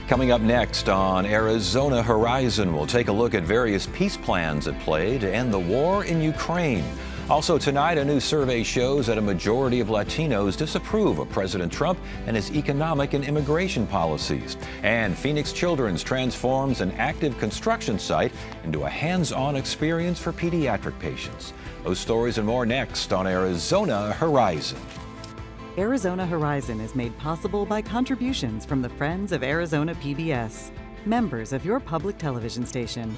Coming up next on Arizona Horizon, we'll take a look at various peace plans at play to end the war in Ukraine. Also tonight, a new survey shows that a majority of Latinos disapprove of President Trump and his economic and immigration policies. And Phoenix Children's transforms an active construction site into a hands-on experience for pediatric patients. Those stories and more next on Arizona Horizon. Arizona Horizon is made possible by contributions from the Friends of Arizona PBS, members of your public television station.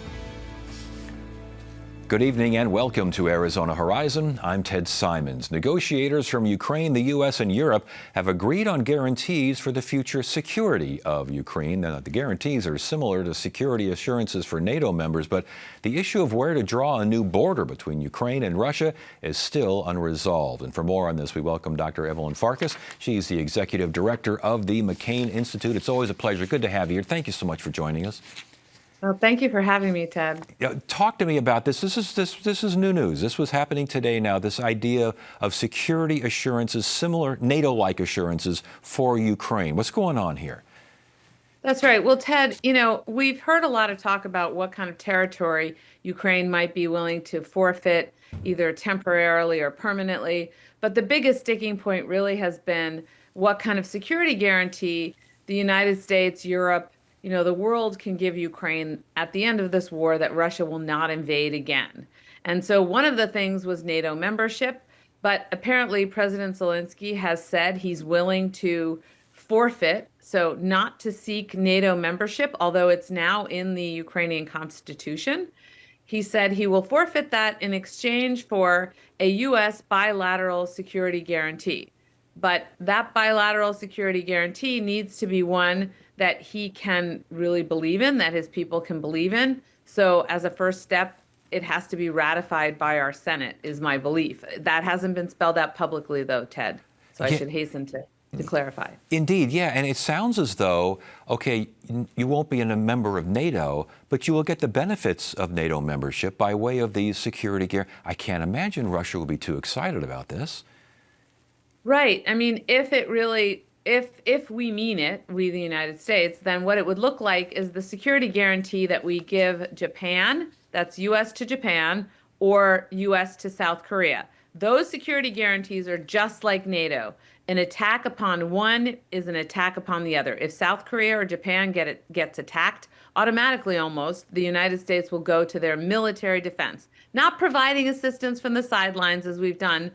Good evening and welcome to Arizona Horizon. I'm Ted Simons. Negotiators from Ukraine, the U.S., and Europe have agreed on guarantees for the future security of Ukraine. Now, the guarantees are similar to security assurances for NATO members, but the issue of where to draw a new border between Ukraine and Russia is still unresolved. And for more on this, we welcome Dr. Evelyn Farkas. She's the executive director of the McCain Institute. It's always a pleasure. Good to have you here. Thank you so much for joining us. Well, thank you for having me, Ted. Talk to me about this. This is new news. This was happening today now, this idea of security assurances, similar NATO-like assurances for Ukraine. What's going on here? That's right. Well, Ted, we've heard a lot of talk about what kind of territory Ukraine might be willing to forfeit, either temporarily or permanently. But the biggest sticking point really has been what kind of security guarantee the United States, Europe, the world can give Ukraine at the end of this war that Russia will not invade again. And so one of the things was NATO membership, but apparently President Zelensky has said he's willing to forfeit, so not to seek NATO membership, although it's now in the Ukrainian constitution. He said he will forfeit that in exchange for a U.S. bilateral security guarantee. But that bilateral security guarantee needs to be one that he can really believe in, that his people can believe in. So as a first step, it has to be ratified by our Senate, is my belief. That hasn't been spelled out publicly, though, Ted. So I should hasten to clarify. Indeed, yeah. And it sounds as though, okay, you won't be a member of NATO, but you will get the benefits of NATO membership by way of these security guarantees. I can't imagine Russia will be too excited about this. Right. I mean, if we mean it, we the United States, then what it would look like is the security guarantee that we give Japan, that's U.S. to Japan, or U.S. to South Korea. Those security guarantees are just like NATO. An attack upon one is an attack upon the other. If South Korea or Japan gets attacked, automatically almost, the United States will go to their military defense, not providing assistance from the sidelines as we've done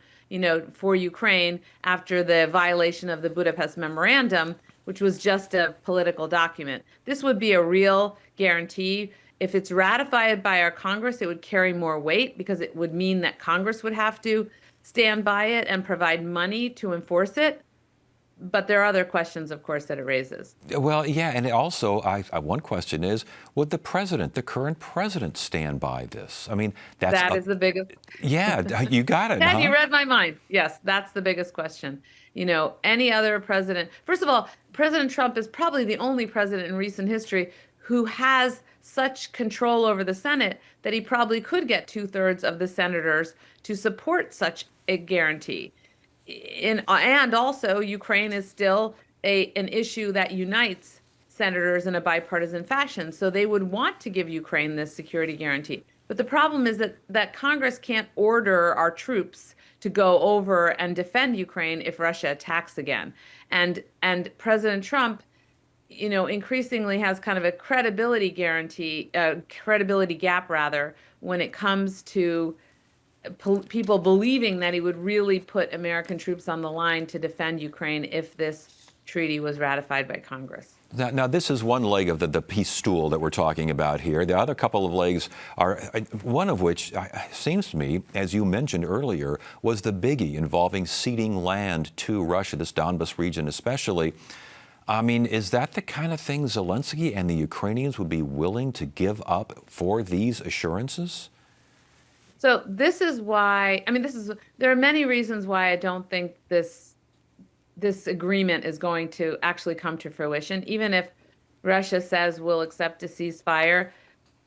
for Ukraine after the violation of the Budapest Memorandum, which was just a political document. This would be a real guarantee. If it's ratified by our Congress, it would carry more weight because it would mean that Congress would have to stand by it and provide money to enforce it. But there are other questions, of course, that it raises. Well, yeah, and also, one question is, would the current president, stand by this? I mean, that is the biggest. Yeah, you got it. Ted, you read my mind. Yes, that's the biggest question. Any other president. First of all, President Trump is probably the only president in recent history who has such control over the Senate that he probably could get 2/3 of the senators to support such a guarantee. And also, Ukraine is still an issue that unites senators in a bipartisan fashion. So they would want to give Ukraine this security guarantee. But the problem is that Congress can't order our troops to go over and defend Ukraine if Russia attacks again. And President Trump, increasingly has kind of a credibility gap rather, when it comes to people believing that he would really put American troops on the line to defend Ukraine if this treaty was ratified by Congress. Now, this is one leg of the peace stool that we're talking about here. The other couple of legs are, one of which seems to me, as you mentioned earlier, was the biggie involving ceding land to Russia, this Donbas region especially. I mean, is that the kind of thing Zelensky and the Ukrainians would be willing to give up for these assurances? So this is why, there are many reasons why I don't think this agreement is going to actually come to fruition. Even if Russia says we'll accept a ceasefire,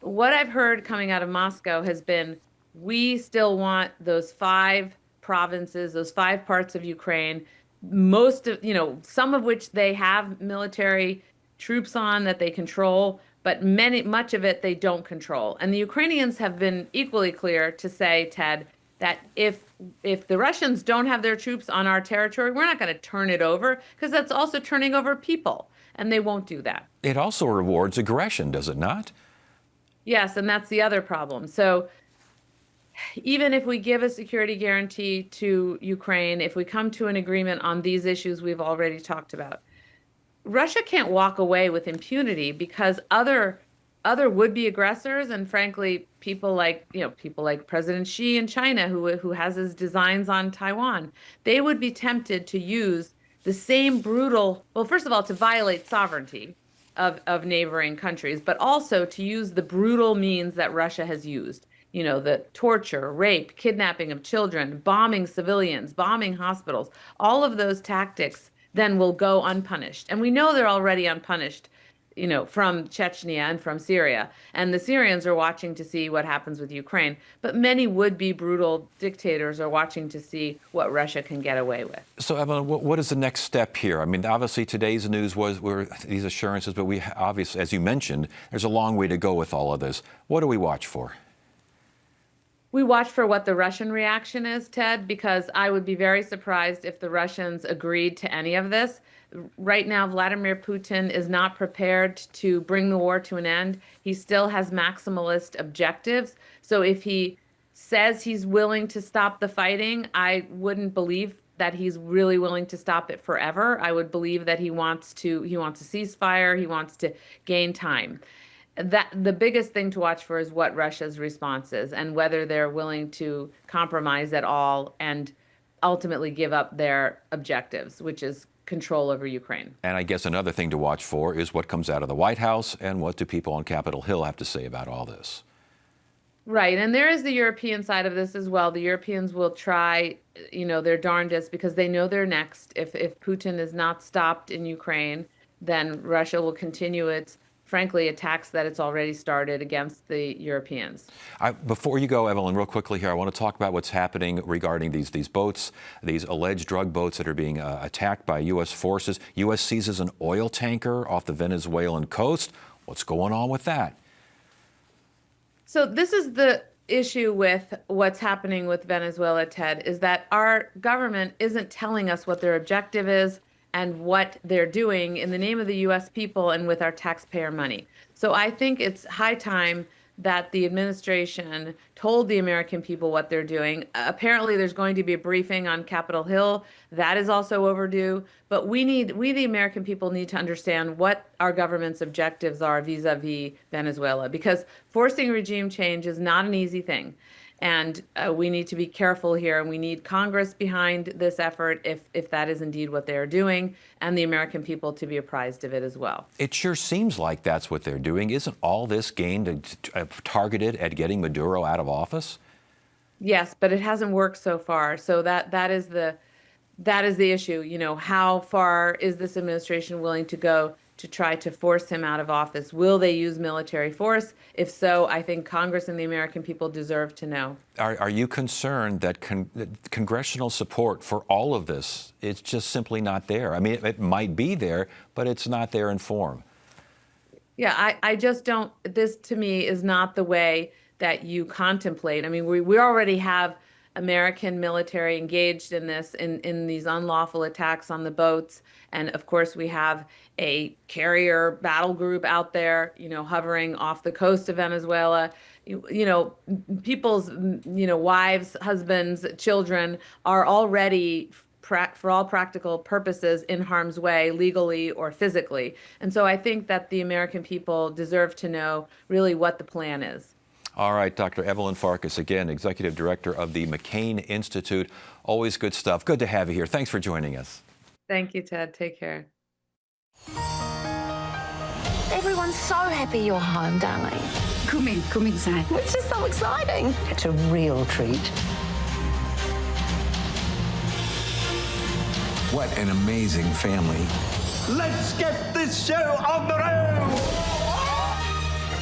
what I've heard coming out of Moscow has been, we still want those 5 provinces, those 5 parts of Ukraine, some of which they have military troops on that they control, but much of it they don't control. And the Ukrainians have been equally clear to say, Ted, that if the Russians don't have their troops on our territory, we're not going to turn it over, because that's also turning over people, and they won't do that. It also rewards aggression, does it not? Yes, and that's the other problem. So even if we give a security guarantee to Ukraine, if we come to an agreement on these issues we've already talked about, Russia can't walk away with impunity, because other would-be aggressors, and frankly, people like President Xi in China, who has his designs on Taiwan, they would be tempted to use the same brutal, well, first of all, to violate sovereignty of neighboring countries, but also to use the brutal means that Russia has used. The torture, rape, kidnapping of children, bombing civilians, bombing hospitals, all of those tactics then will go unpunished. And we know they're already unpunished, from Chechnya and from Syria. And the Syrians are watching to see what happens with Ukraine. But many would-be brutal dictators are watching to see what Russia can get away with. So, Evelyn, what is the next step here? I mean, obviously today's news were these assurances, but we obviously, as you mentioned, there's a long way to go with all of this. What do we watch for? We watch for what the Russian reaction is, Ted, because I would be very surprised if the Russians agreed to any of this. Right now, Vladimir Putin is not prepared to bring the war to an end. He still has maximalist objectives. So if he says he's willing to stop the fighting, I wouldn't believe that he's really willing to stop it forever. I would believe that he wants a ceasefire, he wants to gain time. That the biggest thing to watch for is what Russia's response is, and whether they're willing to compromise at all and ultimately give up their objectives, which is control over Ukraine. And I guess another thing to watch for is what comes out of the White House, and what do people on Capitol Hill have to say about all this? Right. And there is the European side of this as well. The Europeans will try, their darndest, because they know they're next. If Putin is not stopped in Ukraine, then Russia will continue its, frankly, attacks that it's already started against the Europeans. Before you go, Evelyn, real quickly here, I want to talk about what's happening regarding these boats, these alleged drug boats that are being attacked by U.S. forces. U.S. seizes an oil tanker off the Venezuelan coast. What's going on with that? So this is the issue with what's happening with Venezuela, Ted, is that our government isn't telling us what their objective is and what they're doing in the name of the U.S. people and with our taxpayer money. So I think it's high time that the administration told the American people what they're doing. Apparently, there's going to be a briefing on Capitol Hill. That is also overdue. But we, the American people, need to understand what our government's objectives are vis-a-vis Venezuela, because forcing regime change is not an easy thing. And we need to be careful here, and we need Congress behind this effort if that is indeed what they are doing, and the American people to be apprised of it as well. It sure seems like that's what they're doing. Isn't all this targeted at getting Maduro out of office? Yes, but it hasn't worked so far. So that is the issue. How far is this administration willing to go to try to force him out of office? Will they use military force? If so, I think Congress and the American people deserve to know. Are you concerned that congressional support for all of this is just simply not there? I mean, it might be there, but it's not there in form. Yeah, I just don't. This, to me, is not the way that you contemplate. I mean, we already have American military engaged in this, in these unlawful attacks on the boats. And of course, we have a carrier battle group out there, hovering off the coast of Venezuela. People's, wives, husbands, children are already, for all practical purposes, in harm's way, legally or physically. And so I think that the American people deserve to know really what the plan is. All right, Dr. Evelyn Farkas, again, Executive Director of the McCain Institute. Always good stuff. Good to have you here. Thanks for joining us. Thank you, Ted. Take care. Everyone's so happy you're home, darling. Come inside. It's just so exciting. It's a real treat. What an amazing family. Let's get this show on the road!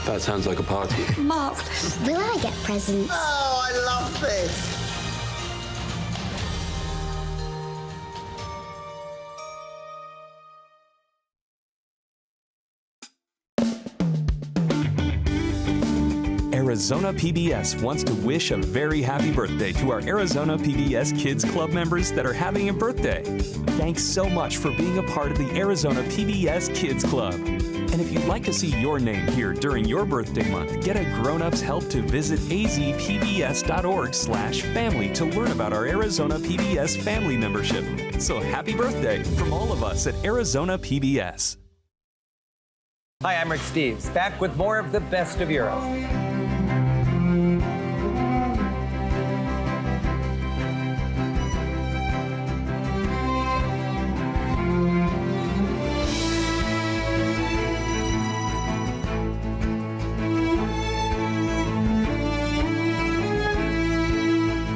That sounds like a party. Marvelous. Will I get presents? Oh, I love this! Arizona PBS wants to wish a very happy birthday to our Arizona PBS Kids Club members that are having a birthday. Thanks so much for being a part of the Arizona PBS Kids Club. And if you'd like to see your name here during your birthday month, get a grown-up's help to visit azpbs.org/family to learn about our Arizona PBS family membership. So happy birthday from all of us at Arizona PBS. Hi, I'm Rick Steves, back with more of the best of Europe.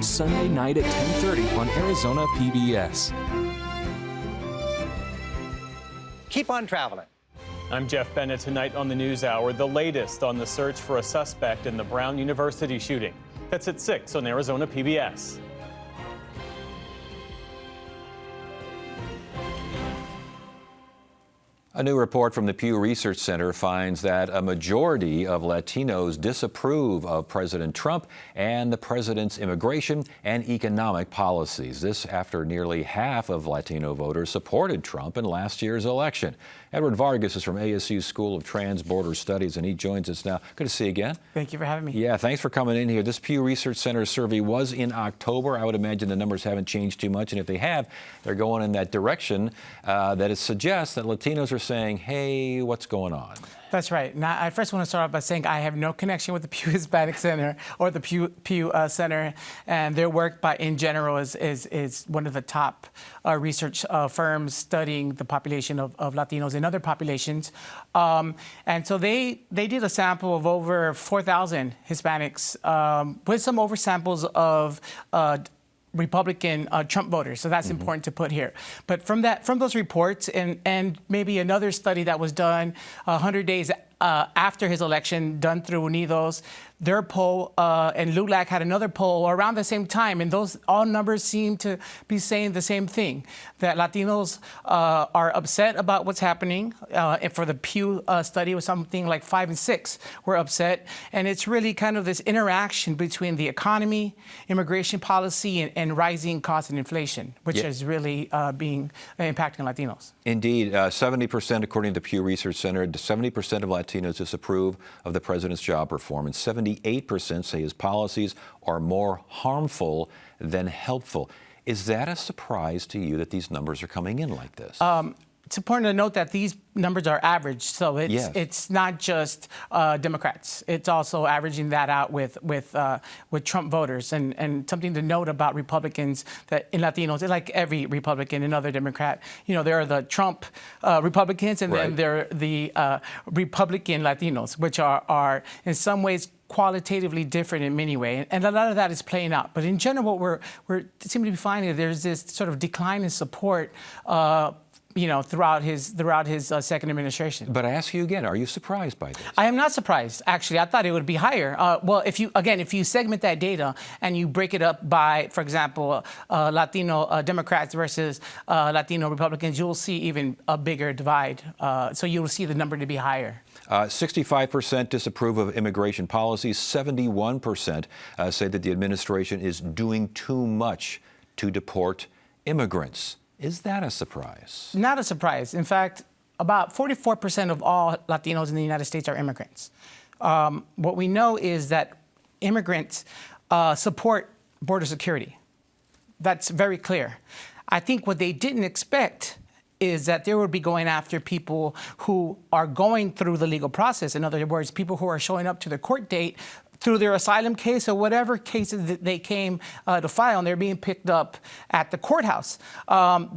Sunday night at 10:30 on Arizona PBS. Keep on traveling. I'm Jeff Bennett. Tonight on the NewsHour, the latest on the search for a suspect in the Brown University shooting. That's at 6 on Arizona PBS. A new report from the Pew Research Center finds that a majority of Latinos disapprove of President Trump and the president's immigration and economic policies. This after nearly half of Latino voters supported Trump in last year's election. Edward Vargas is from ASU School of Trans-Border Studies, and he joins us now. Good to see you again. Thank you for having me. Yeah, thanks for coming in here. This Pew Research Center survey was in October. I would imagine the numbers haven't changed too much, and if they have, they're going in that direction that it suggests that Latinos are saying, hey, what's going on? That's right. Now, I first want to start off by saying I have no connection with the Pew Hispanic Center or the Pew Center, and their work in general is one of the top research firms studying the population of Latinos and other populations. And so they did a sample of over 4,000 Hispanics with some oversamples of Republican Trump voters, so that's important to put here. But from those reports, and maybe another study that was done 100 days after his election, done through Unidos, their poll, and LULAC had another poll around the same time, and those all numbers seem to be saying the same thing, that Latinos are upset about what's happening. And for the Pew study, it was something like 5 and 6 were upset, and it's really kind of this interaction between the economy, immigration policy, and rising costs and inflation, which is really impacting Latinos. Indeed, 70%, according to the Pew Research Center, 70% of Latinos disapprove of the president's job performance. 78% say his policies are more harmful than helpful. Is that a surprise to you that these numbers are coming in like this? It's important to note that these numbers are average, so it's not just Democrats. It's also averaging that out with Trump voters. And something to note about Republicans that in Latinos, like every Republican and other Democrat, there are the Trump Republicans, and then there are the Republican Latinos, which are in some ways qualitatively different in many ways, and a lot of that is playing out. But in general, what we're seem to be finding, there's this sort of decline in support throughout his second administration. But I ask you again, are you surprised by this? I am not surprised, actually. I thought it would be higher. Well, if you segment that data and you break it up by, for example, Latino Democrats versus Latino Republicans, you'll see even a bigger divide. So you'll see the number to be higher. 65% disapprove of immigration policies. 71% say that the administration is doing too much to deport immigrants. Is that a surprise? Not a surprise. In fact, about 44% of all Latinos in the United States are immigrants. What we know is that immigrants support border security. That's very clear. I think what they didn't expect is that they would be going after people who are going through the legal process. In other words, people who are showing up to the court date through their asylum case or whatever cases that they came to file, and they're being picked up at the courthouse.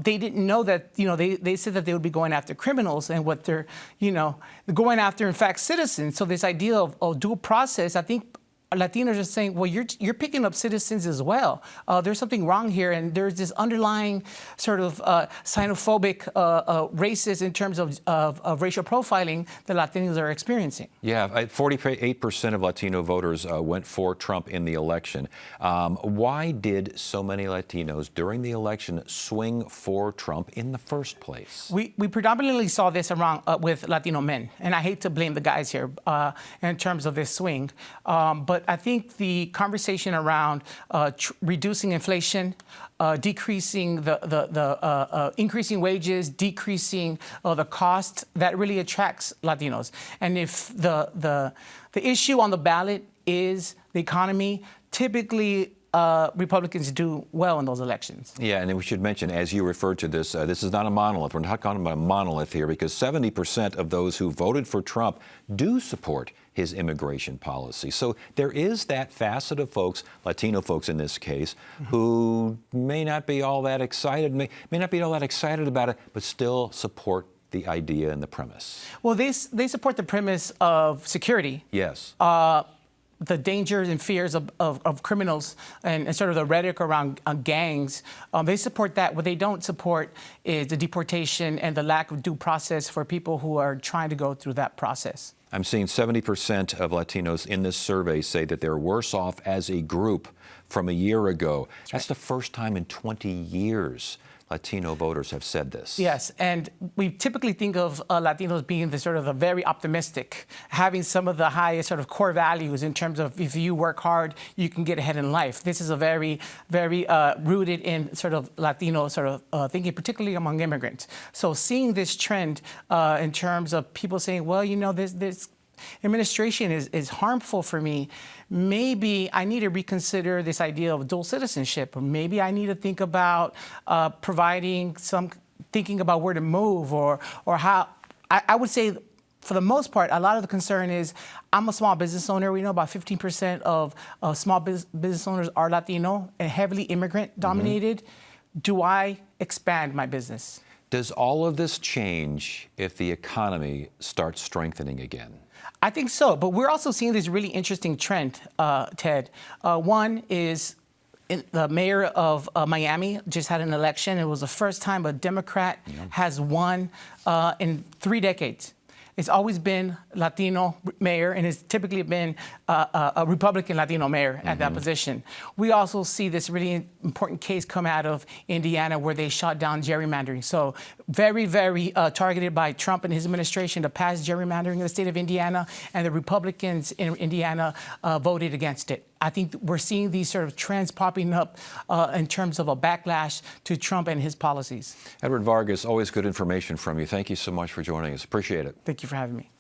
They didn't know that, they said that they would be going after criminals, and what they're going after, in fact, citizens. So this idea of due process, I think Latinos are saying, well, you're picking up citizens as well. There's something wrong here, and there's this underlying sort of xenophobic, racist in terms of racial profiling that Latinos are experiencing. Yeah, 48% of Latino voters went for Trump in the election. Why did so many Latinos during the election swing for Trump in the first place? We predominantly saw this around with Latino men, and I hate to blame the guys here in terms of this swing, but I think the conversation around reducing inflation, decreasing increasing wages, decreasing the cost, that really attracts Latinos. And if the issue on the ballot is the economy, typically Republicans do well in those elections. Yeah, and we should mention, as you referred to this, this is not a monolith. We're not talking about a monolith here, because 70% of those who voted for Trump do support his immigration policy. So there is that facet of folks, Latino folks in this case, who may not be all that excited, may not be all that excited about it, but still support the idea and the premise. Well, they support the premise of security. Yes. The dangers and fears of criminals and sort of the rhetoric around gangs, they support that. What they don't support is the deportation and the lack of due process for people who are trying to go through that process. I'm seeing 70% of Latinos in this survey say that they're worse off as a group from a year ago. That's the first time in 20 years Latino voters have said this. Yes, and we typically think of Latinos being the sort of the very optimistic, having some of the highest sort of core values in terms of if you work hard, you can get ahead in life. This is a very, very rooted in sort of Latino sort of thinking, particularly among immigrants. So seeing this trend in terms of people saying, well, you know, this administration is harmful for me. Maybe I need to reconsider this idea of dual citizenship, or maybe I need to think about thinking about where to move, or how. I would say, for the most part, a lot of the concern is, I'm a small business owner. We know about 15% of small business owners are Latino and heavily immigrant dominated. Do I expand my business? Does all of this change if the economy starts strengthening again? I think so, but we're also seeing this really interesting trend, Ted. One is the mayor of Miami just had an election. It was the first time a Democrat has won in 3 decades. It's always been Latino mayor, and it's typically been a Republican Latino mayor at that position. We also see this really important case come out of Indiana where they shot down gerrymandering. So very, very targeted by Trump and his administration to pass gerrymandering in the state of Indiana, and the Republicans in Indiana voted against it. I think we're seeing these sort of trends popping up in terms of a backlash to Trump and his policies. Edward Vargas, always good information from you. Thank you so much for joining us. Appreciate it. Thank you for having me.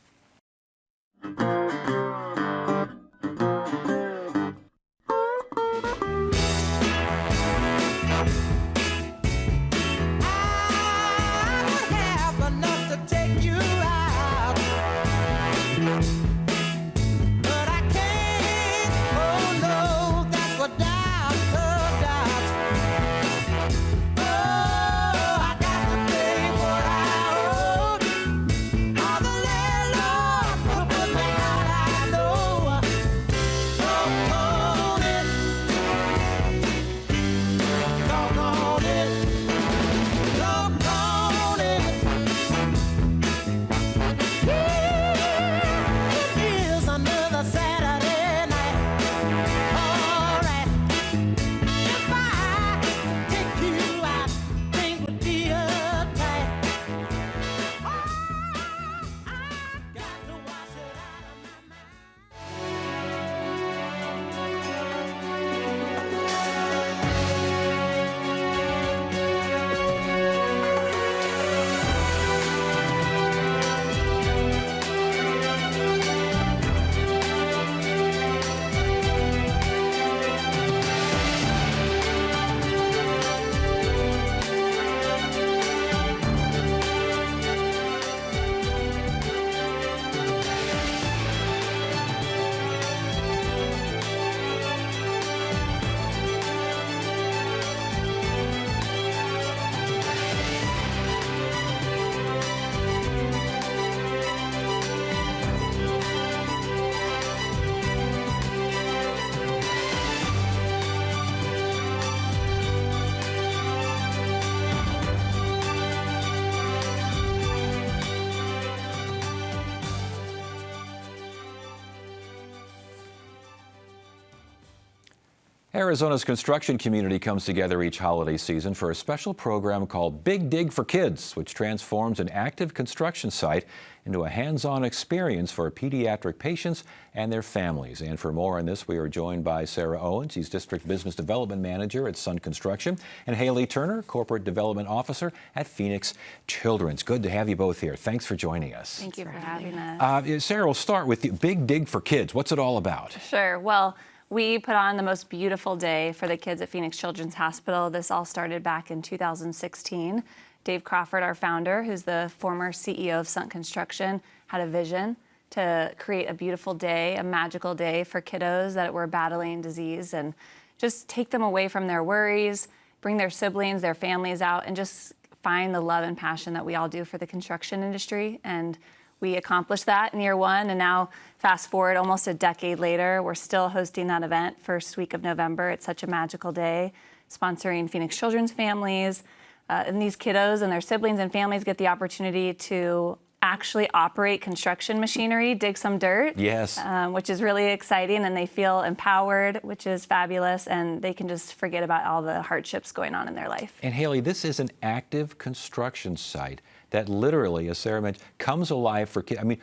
Arizona's construction community comes together each holiday season for a special program called Big Dig for Kids, which transforms an active construction site into a hands-on experience for pediatric patients and their families. And for more on this, we are joined by Sarah Owens. She's District Business Development Manager at Sun Construction, and Haley Turner, Corporate Development Officer at Phoenix Children's. Good to have you both here. Thanks for joining us. Thank you for having us. Sarah, we'll start with you. Big Dig for Kids. What's it all about? Sure. Well, we put on the most beautiful day for the kids at Phoenix Children's Hospital. This all started back in 2016. Dave Crawford, our founder, who's the former CEO of Sun Construction, had a vision to create a beautiful day, a magical day for kiddos that were battling disease, and just take them away from their worries, bring their siblings, their families out, and just find the love and passion that we all do for the construction industry. And we accomplished that in year one, and now fast forward almost a decade later, we're still hosting that event first week of November. It's such a magical day, sponsoring Phoenix Children's families. And these kiddos and their siblings and families get the opportunity to actually operate construction machinery, dig some dirt, yes, which is really exciting, and they feel empowered, which is fabulous, and they can just forget about all the hardships going on in their life. And Haley, this is an active construction site that literally, as Sarah mentioned, comes alive for kids. I mean,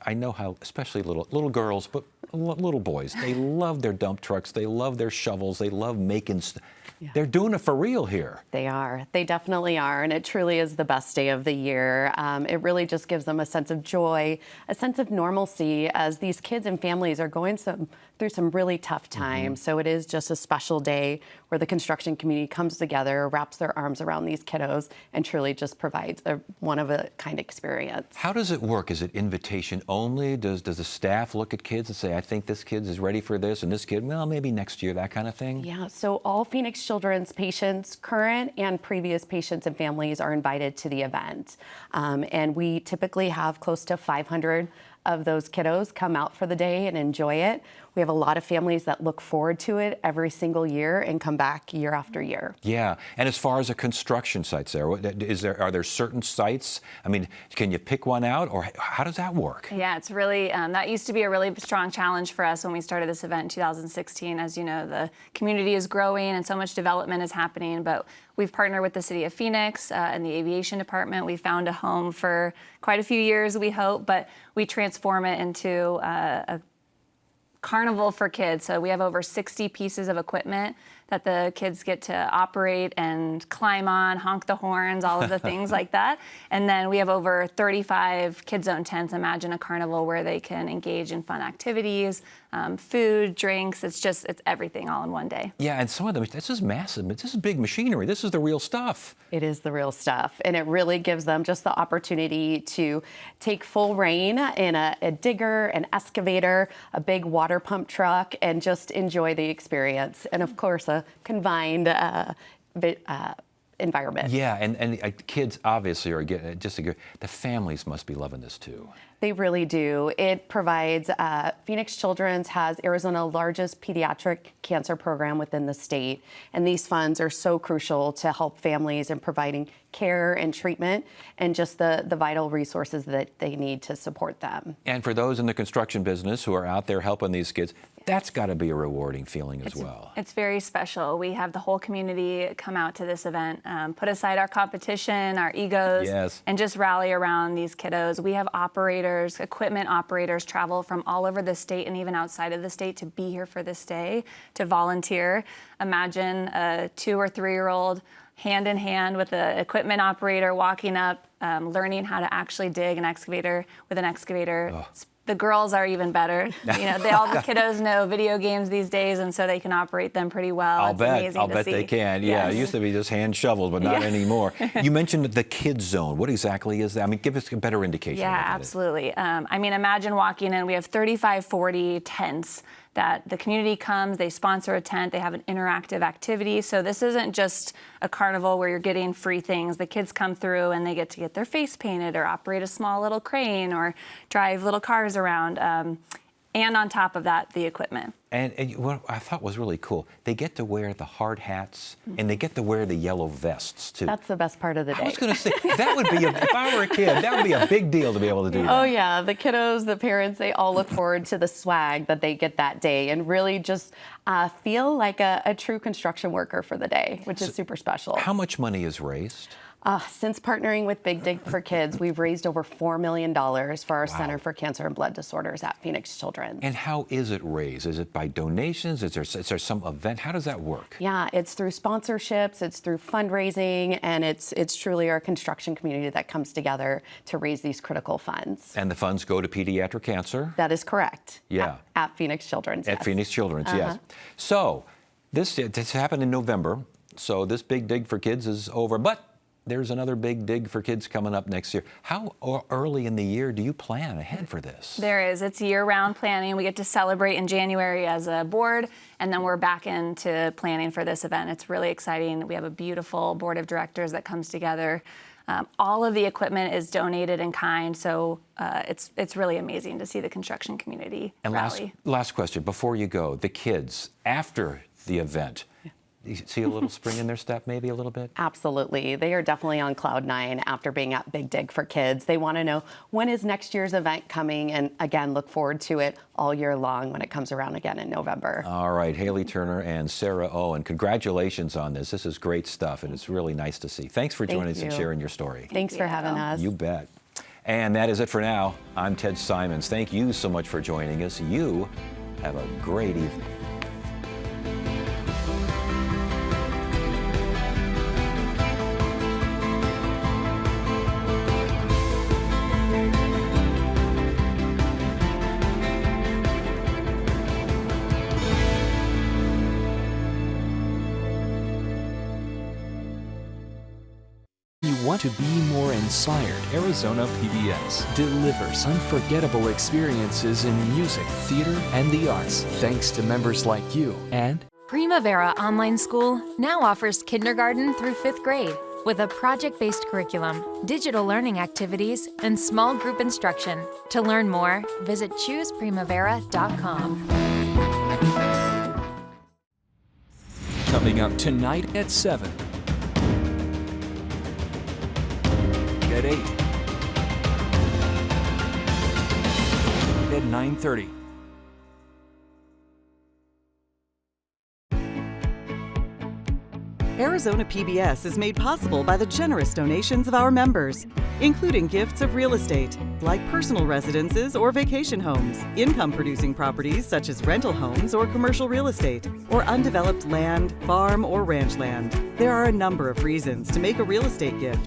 I know how, especially little girls, but little boys, they love their dump trucks, they love their shovels, they love making stuff. Yeah. They're doing it for real here. They are. They definitely are. And it truly is the best day of the year. It really just gives them a sense of joy, a sense of normalcy as these kids and families are going through some really tough times. So it is just a special day where the construction community comes together, wraps their arms around these kiddos, and truly just provides a one-of-a-kind experience. How does it work? Is it invitation only? Does the staff look at kids and say, I think this kid is ready for this, and this kid, well, maybe next year, that kind of thing? Yeah, so all Phoenix Children's patients, current and previous patients and families, are invited to the event. And we typically have close to 500 of those kiddos come out for the day and enjoy it. We have a lot of families that look forward to it every single year and come back year after year. Yeah, and as far as a construction site, Sarah, are there certain sites? I mean, can you pick one out, or how does that work? Yeah, it's really, that used to be a really strong challenge for us when we started this event in 2016. As you know, the community is growing and so much development is happening, but we've partnered with the City of Phoenix and the Aviation Department. We found a home for quite a few years, we hope, but we transform it into a carnival for kids. So we have over 60 pieces of equipment that the kids get to operate and climb on, honk the horns, all of the things like that. And then we have over 35 Kid Zone tents. Imagine a carnival where they can engage in fun activities, food, drinks. It's everything all in one day. Yeah, and some of them, this is massive. This is big machinery. This is the real stuff. It is the real stuff. And it really gives them just the opportunity to take full reign in a digger, an excavator, a big water pump truck, and just enjoy the experience. And of course, a combined environment. Yeah, and kids obviously are getting the families must be loving this too. They really do. It provides, Phoenix Children's has Arizona's largest pediatric cancer program within the state, and these funds are so crucial to help families in providing care and treatment and just the vital resources that they need to support them. And for those in the construction business who are out there helping these kids, that's got to be a rewarding feeling as well. It's very special. We have the whole community come out to this event, put aside our competition, our egos, yes, and just rally around these kiddos. We have operators, equipment operators travel from all over the state and even outside of the state to be here for this day, to volunteer. Imagine a 2 or 3-year-old hand in hand with the equipment operator walking up, learning how to actually dig an excavator with an excavator. Oh. The girls are even better. You know, all the kiddos know video games these days, and so they can operate them pretty well. I'll bet they can. Yeah, yes. It used to be just hand shovels, but not anymore. You mentioned the Kid Zone. What exactly is that? I mean, give us a better indication. Yeah, absolutely. I mean, imagine walking in. We have 35, 40 tents that the community comes, they sponsor a tent, they have an interactive activity. So this isn't just a carnival where you're getting free things. The kids come through and they get to get their face painted or operate a small little crane or drive little cars around. And on top of that, the equipment. And what I thought was really cool, they get to wear the hard hats and they get to wear the yellow vests too. That's the best part of the day. I was going to say, that would be, if I were a kid, that would be a big deal to be able to do that. Oh yeah, the kiddos, the parents, they all look forward to the swag that they get that day and really just feel like a true construction worker for the day, which is super special. How much money is raised? Since partnering with Big Dig for Kids, we've raised over $4 million for our Center for Cancer and Blood Disorders at Phoenix Children's. And how is it raised? Is it by donations? Is there some event? How does that work? Yeah, it's through sponsorships, it's through fundraising, and it's truly our construction community that comes together to raise these critical funds. And the funds go to pediatric cancer? That is correct. Yeah. At Phoenix Children's. At Phoenix Children's, yes. So this happened in November. So this Big Dig for Kids is over, but there's another Big Dig for Kids coming up next year. How early in the year do you plan ahead for this? There is. It's year-round planning. We get to celebrate in January as a board, and then we're back into planning for this event. It's really exciting. We have a beautiful board of directors that comes together. All of the equipment is donated in kind, so it's really amazing to see the construction community rally. Last question before you go. The kids, after the event, you see a little spring in their step, maybe a little bit? Absolutely. They are definitely on cloud 9 after being at Big Dig for Kids. They want to know, when is next year's event coming? And again, look forward to it all year long when it comes around again in November. All right, Haley Turner and Sarah Owen, congratulations on this. This is great stuff, and it's really nice to see. Thanks for joining us and sharing your story. Thanks for having us. You bet. And that is it for now. I'm Ted Simons. Thank you so much for joining us. You have a great evening. Want to be more inspired? Arizona PBS delivers unforgettable experiences in music, theater, and the arts, thanks to members like you. And Primavera Online School now offers kindergarten through 5th grade with a project-based curriculum, digital learning activities, and small group instruction. To learn more, visit chooseprimavera.com. Coming up tonight at 7. At 8. At 9:30. Arizona PBS is made possible by the generous donations of our members, including gifts of real estate, like personal residences or vacation homes, income-producing properties such as rental homes or commercial real estate, or undeveloped land, farm, or ranch land. There are a number of reasons to make a real estate gift.